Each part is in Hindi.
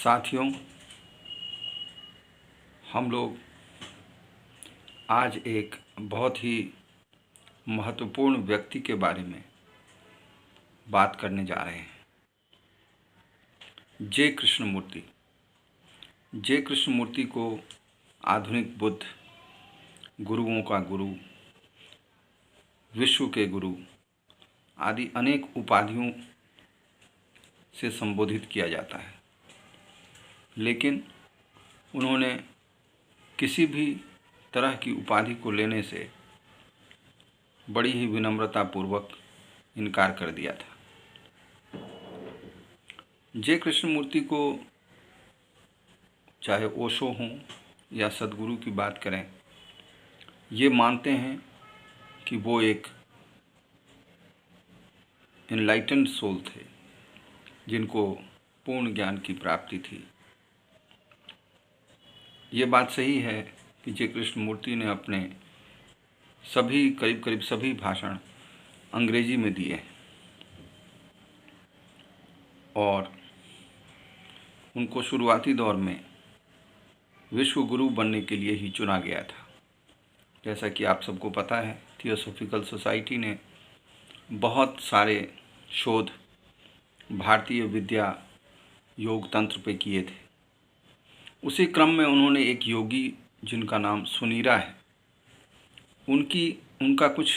साथियों, हम लोग आज एक बहुत ही महत्वपूर्ण व्यक्ति के बारे में बात करने जा रहे हैं। जे कृष्णमूर्ति। जे कृष्णमूर्ति को आधुनिक बुद्ध, गुरुओं का गुरु, विश्व के गुरु आदि अनेक उपाधियों से संबोधित किया जाता है, लेकिन उन्होंने किसी भी तरह की उपाधि को लेने से बड़ी ही विनम्रतापूर्वक इनकार कर दिया था। जे कृष्णमूर्ति को चाहे ओशो हों या सद्गुरु की बात करें, ये मानते हैं कि वो एक एनलाइटेंड सोल थे जिनको पूर्ण ज्ञान की प्राप्ति थी। ये बात सही है कि जे कृष्णमूर्ति ने अपने करीब सभी भाषण अंग्रेजी में दिए और उनको शुरुआती दौर में विश्व गुरु बनने के लिए ही चुना गया था। जैसा कि आप सबको पता है, थियोसॉफिकल सोसाइटी ने बहुत सारे शोध भारतीय विद्या योग तंत्र पे किए थे। उसी क्रम में उन्होंने एक योगी जिनका नाम सुनीरा है, उनका कुछ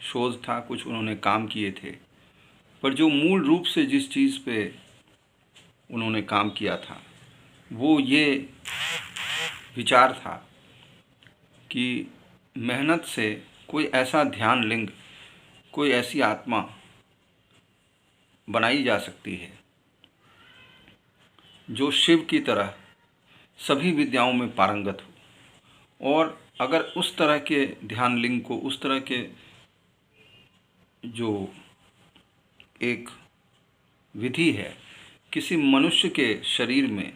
शोध था, कुछ उन्होंने काम किए थे, पर जो मूल रूप से जिस चीज़ पे उन्होंने काम किया था वो ये विचार था कि मेहनत से कोई ऐसा ध्यान लिंग, कोई ऐसी आत्मा बनाई जा सकती है जो शिव की तरह सभी विद्याओं में पारंगत हो। और अगर उस तरह के ध्यान लिंग को, उस तरह के जो एक विधि है, किसी मनुष्य के शरीर में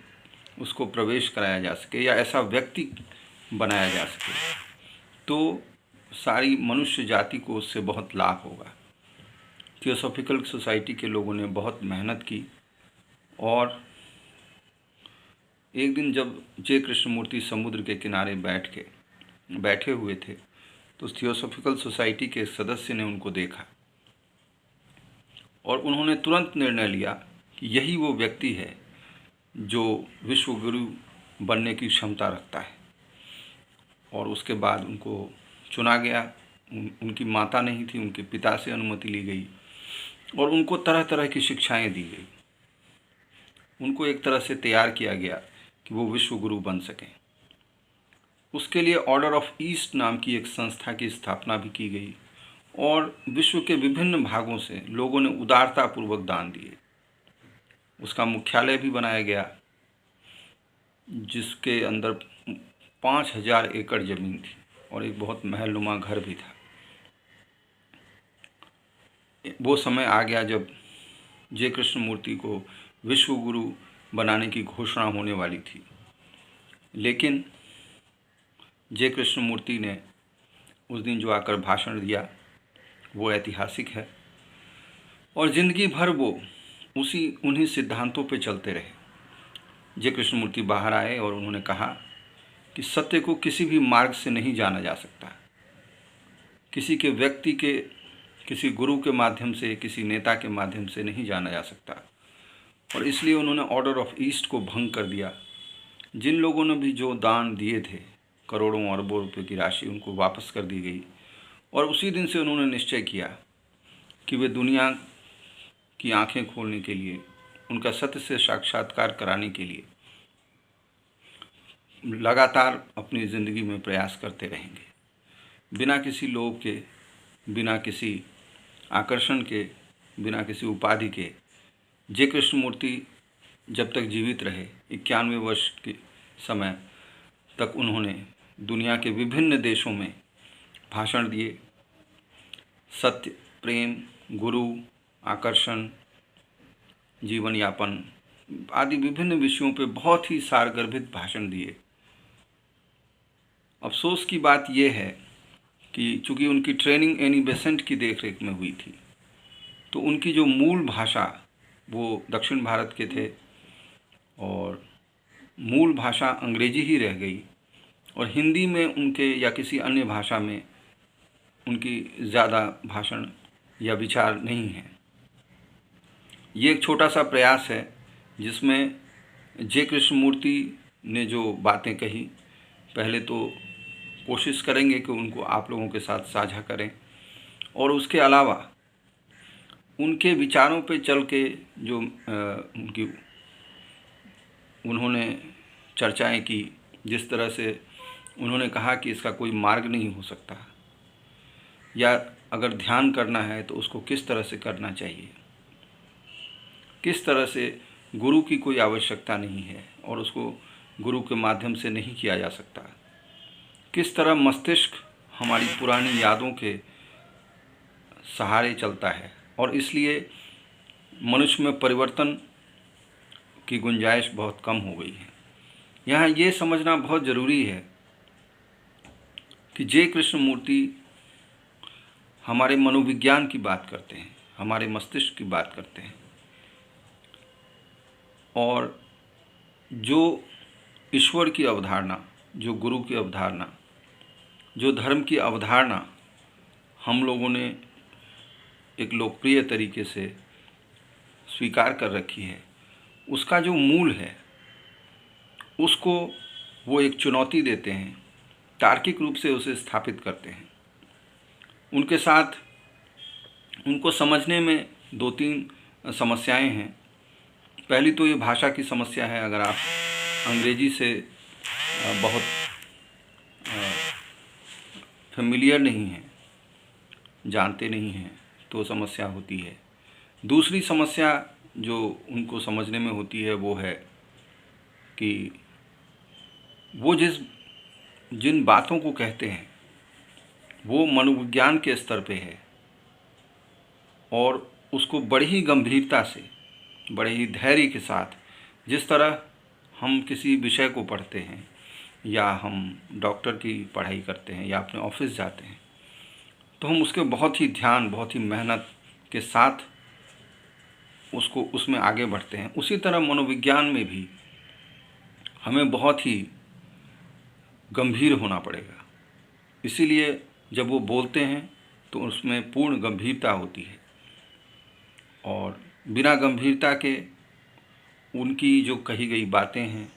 उसको प्रवेश कराया जा सके या ऐसा व्यक्ति बनाया जा सके, तो सारी मनुष्य जाति को उससे बहुत लाभ होगा। थियोसॉफिकल सोसाइटी के लोगों ने बहुत मेहनत की और एक दिन जब जे कृष्णमूर्ति समुद्र के किनारे बैठे हुए थे, तो थियोसॉफिकल सोसाइटी के सदस्य ने उनको देखा और उन्होंने तुरंत निर्णय लिया कि यही वो व्यक्ति है जो विश्व गुरु बनने की क्षमता रखता है। और उसके बाद उनको चुना गया। उनकी माता नहीं थी, उनके पिता से अनुमति ली गई और उनको तरह तरह की शिक्षाएं दी गई। उनको एक तरह से तैयार किया गया कि वो विश्व गुरु बन सकें। उसके लिए ऑर्डर ऑफ ईस्ट नाम की एक संस्था की स्थापना भी की गई और विश्व के विभिन्न भागों से लोगों ने उदारतापूर्वक दान दिए। उसका मुख्यालय भी बनाया गया जिसके अंदर 5000 एकड़ ज़मीन थी और एक बहुत महलनुमा घर भी था। वो समय आ गया जब जे कृष्णमूर्ति को विश्व गुरु बनाने की घोषणा होने वाली थी, लेकिन जे कृष्णमूर्ति ने उस दिन जो आकर भाषण दिया वो ऐतिहासिक है और ज़िंदगी भर वो उन्हीं सिद्धांतों पे चलते रहे। जे कृष्णमूर्ति बाहर आए और उन्होंने कहा कि सत्य को किसी भी मार्ग से नहीं जाना जा सकता, किसी के व्यक्ति के, किसी गुरु के माध्यम से, किसी नेता के माध्यम से नहीं जाना जा सकता। और इसलिए उन्होंने ऑर्डर ऑफ ईस्ट को भंग कर दिया। जिन लोगों ने भी जो दान दिए थे, करोड़ों अरबों रुपए की राशि, उनको वापस कर दी गई। और उसी दिन से उन्होंने निश्चय किया कि वे दुनिया की आंखें खोलने के लिए, उनका सत्य से साक्षात्कार कराने के लिए लगातार अपनी ज़िंदगी में प्रयास करते रहेंगे, बिना किसी लोभ के, बिना किसी आकर्षण के, बिना किसी उपाधि के। जे कृष्णमूर्ति जब तक जीवित रहे, 91 वर्ष के समय तक उन्होंने दुनिया के विभिन्न देशों में भाषण दिए। सत्य, प्रेम, गुरु, आकर्षण, जीवन यापन आदि विभिन्न विषयों पे बहुत ही सारगर्भित भाषण दिए। अफसोस की बात यह है कि चूँकि उनकी ट्रेनिंग एनी बेसेंट की देखरेख में हुई थी, तो उनकी जो मूल भाषा, वो दक्षिण भारत के थे और मूल भाषा अंग्रेजी ही रह गई और हिंदी में उनके या किसी अन्य भाषा में उनकी ज़्यादा भाषण या विचार नहीं है। ये एक छोटा सा प्रयास है जिसमें जे कृष्णमूर्ति ने जो बातें कही, पहले तो कोशिश करेंगे कि उनको आप लोगों के साथ साझा करें और उसके अलावा उनके विचारों पे चल के जो उन्होंने चर्चाएं की, जिस तरह से उन्होंने कहा कि इसका कोई मार्ग नहीं हो सकता, या अगर ध्यान करना है तो उसको किस तरह से करना चाहिए, किस तरह से गुरु की कोई आवश्यकता नहीं है और उसको गुरु के माध्यम से नहीं किया जा सकता, किस तरह मस्तिष्क हमारी पुरानी यादों के सहारे चलता है और इसलिए मनुष्य में परिवर्तन की गुंजाइश बहुत कम हो गई है। यहाँ ये समझना बहुत ज़रूरी है कि जे कृष्णमूर्ति हमारे मनोविज्ञान की बात करते हैं, हमारे मस्तिष्क की बात करते हैं और जो ईश्वर की अवधारणा, जो गुरु की अवधारणा, जो धर्म की अवधारणा हम लोगों ने एक लोकप्रिय तरीके से स्वीकार कर रखी है, उसका जो मूल है उसको वो एक चुनौती देते हैं, तार्किक रूप से उसे स्थापित करते हैं। उनके साथ उनको समझने में 2-3 समस्याएं हैं। पहली तो ये भाषा की समस्या है। अगर आप अंग्रेजी से बहुत फेमिलियर नहीं हैं, जानते नहीं हैं, तो समस्या होती है। दूसरी समस्या जो उनको समझने में होती है वो है कि वो जिन बातों को कहते हैं वो मनोविज्ञान के स्तर पे है और उसको बड़ी ही गंभीरता से, बड़े ही धैर्य के साथ, जिस तरह हम किसी विषय को पढ़ते हैं या हम डॉक्टर की पढ़ाई करते हैं या अपने ऑफिस जाते हैं, तो हम उसके बहुत ही ध्यान, बहुत ही मेहनत के साथ उसमें आगे बढ़ते हैं। उसी तरह मनोविज्ञान में भी हमें बहुत ही गंभीर होना पड़ेगा। इसीलिए जब वो बोलते हैं तो उसमें पूर्ण गंभीरता होती है और बिना गंभीरता के उनकी जो कही गई बातें हैं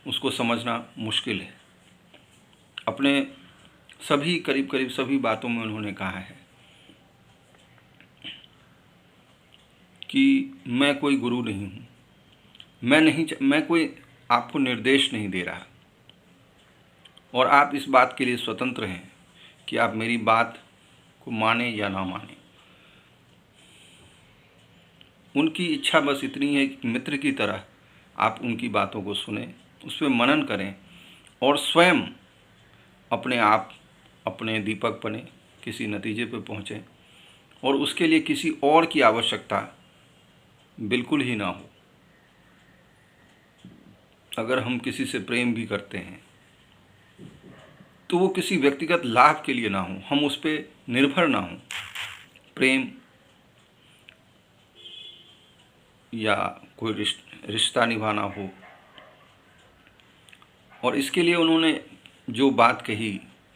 उसको समझना मुश्किल है। अपने करीब सभी बातों में उन्होंने कहा है कि मैं कोई गुरु नहीं हूँ, मैं कोई आपको निर्देश नहीं दे रहा और आप इस बात के लिए स्वतंत्र हैं कि आप मेरी बात को माने या ना माने। उनकी इच्छा बस इतनी है कि मित्र की तरह आप उनकी बातों को सुने, उस पर मनन करें और स्वयं अपने आप अपने दीपक बने, किसी नतीजे पर पहुँचें और उसके लिए किसी और की आवश्यकता बिल्कुल ही ना हो। अगर हम किसी से प्रेम भी करते हैं तो वो किसी व्यक्तिगत लाभ के लिए ना हो, हम उस पर निर्भर ना हों। प्रेम या कोई रिश्ता निभाना हो, और इसके लिए उन्होंने जो बात कही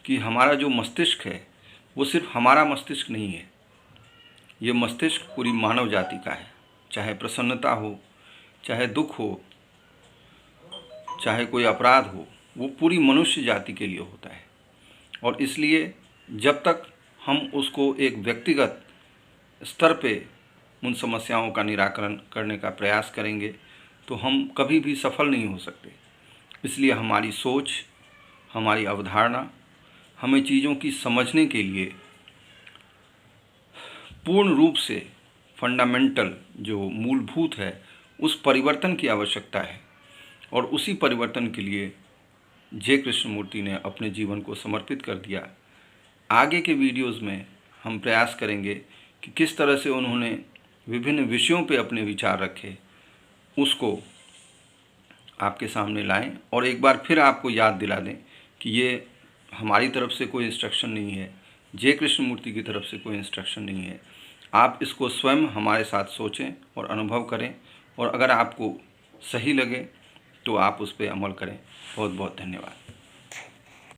कि हमारा जो मस्तिष्क है वो सिर्फ हमारा मस्तिष्क नहीं है, ये मस्तिष्क पूरी मानव जाति का है। चाहे प्रसन्नता हो, चाहे दुख हो, चाहे कोई अपराध हो, वो पूरी मनुष्य जाति के लिए होता है। और इसलिए जब तक हम उसको एक व्यक्तिगत स्तर पे उन समस्याओं का निराकरण करने का प्रयास करेंगे तो हम कभी भी सफल नहीं हो सकते। इसलिए हमारी सोच, हमारी अवधारणा हमें चीज़ों की समझने के लिए पूर्ण रूप से फंडामेंटल, जो मूलभूत है, उस परिवर्तन की आवश्यकता है। और उसी परिवर्तन के लिए जे कृष्णमूर्ति ने अपने जीवन को समर्पित कर दिया। आगे के वीडियोज़ में हम प्रयास करेंगे कि किस तरह से उन्होंने विभिन्न विषयों पे अपने विचार रखे, उसको आपके सामने लाएं और एक बार फिर आपको याद दिला दें कि ये हमारी तरफ से कोई इंस्ट्रक्शन नहीं है, जे कृष्णमूर्ति की तरफ से कोई इंस्ट्रक्शन नहीं है। आप इसको स्वयं हमारे साथ सोचें और अनुभव करें, और अगर आपको सही लगे तो आप उस पर अमल करें। बहुत बहुत धन्यवाद।